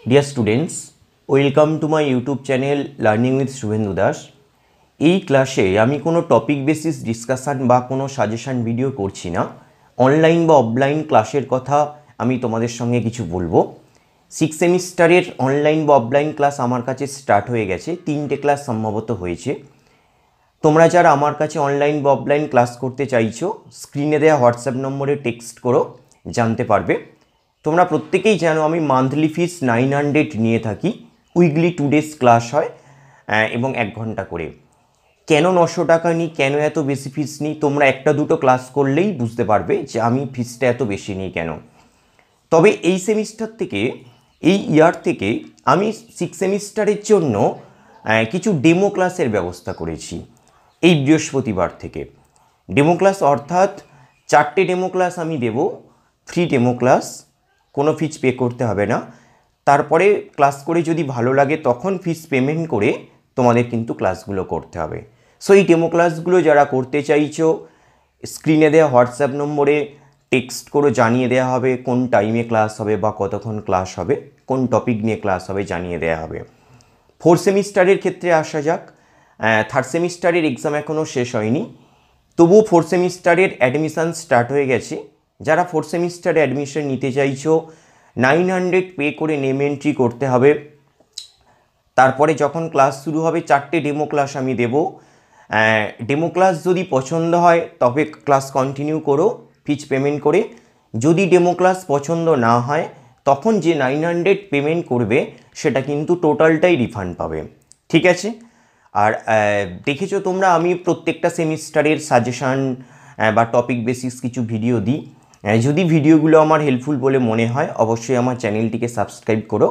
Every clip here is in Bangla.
Dear students, welcome to my YouTube channel learning with Suvendu Das. এই ক্লাসে আমি কোনো টপিক বেসিস ডিসকাশান বা কোনো সাজেশান ভিডিও করছি না। অনলাইন বা অফলাইন ক্লাসের কথা আমি তোমাদের সঙ্গে কিছু বলবো। 6 সেমিস্টারের অনলাইন বা অফলাইন ক্লাস আমার কাছে স্টার্ট হয়ে গেছে, 3টে ক্লাস সম্ভবত হয়েছে। তোমরা যারা আমার কাছে অনলাইন বা অফলাইন ক্লাস করতে চাইছো, স্ক্রিনে দেওয়া হোয়াটসঅ্যাপ নম্বরে টেক্সট করো, জানতে পারবে। তোমরা প্রত্যেকেই জানো আমি মান্থলি ফিস 900 নিয়ে থাকি। উইকলি 2 ডেজ ক্লাস হয় এবং 1 ঘন্টা করে। কেন 900 টাকা নিই, কেন এত বেশি ফিস নিই, তোমরা একটা দুটো ক্লাস করলেই বুঝতে পারবে যে আমি ফিসটা এত বেশি নিই কেন। তবে এই সেমিস্টার থেকে, এই ইয়ার থেকে আমি 6 সেমিস্টারের জন্য কিছু ডেমো ক্লাসের ব্যবস্থা করেছি। এই বৃহস্পতিবার থেকে ডেমো ক্লাস, অর্থাৎ 4টে ডেমো ক্লাস আমি দেব, ফ্রি ডেমো ক্লাস, কোনো ফিস পে করতে হবে না। তারপরে ক্লাস করে যদি ভালো লাগে তখন ফিস পেমেন্ট করে তোমাদের কিন্তু ক্লাসগুলো করতে হবে। সো এই ডেমো ক্লাসগুলো যারা করতে চাইছো, স্ক্রিনে দেওয়া হোয়াটসঅ্যাপ নম্বরে টেক্সট করে জানিয়ে দেওয়া হবে কোন টাইমে ক্লাস হবে বা কতক্ষণ ক্লাস হবে, কোন টপিক নিয়ে ক্লাস হবে জানিয়ে দেওয়া হবে। 4 সেমিস্টারের ক্ষেত্রে আসা যাক। 3rd সেমিস্টারের এক্সাম এখনও শেষ হয়নি, তবুও 4 সেমিস্টারের অ্যাডমিশান স্টার্ট হয়ে গেছে। যারা 4 সেমিস্টারে অ্যাডমিশন নিতে চাইছো, 900 পে করে নেম এন্ট্রি করতে হবে। তারপরে যখন ক্লাস শুরু হবে 4টে ডেমো ক্লাস আমি দেব। ডেমো ক্লাস যদি পছন্দ হয় তবে ক্লাস কন্টিনিউ করো ফিস পেমেন্ট করে। যদি ডেমো ক্লাস পছন্দ না হয় তখন যে 900 পেমেন্ট করবে সেটা কিন্তু টোটালটাই রিফান্ড পাবে, ঠিক আছে? আর দেখেছো তোমরা আমি প্রত্যেকটা সেমিস্টারের সাজেশান বা টপিক বেসিস কিছু ভিডিও দিই। যদি ভিডিওগুলো আমার হেল্পফুল বলে মনে হয় অবশ্যই আমার চ্যানেলটিকে সাবস্ক্রাইব করো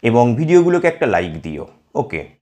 এবং ভিডিওগুলোকে একটা লাইক দিও। ওকে।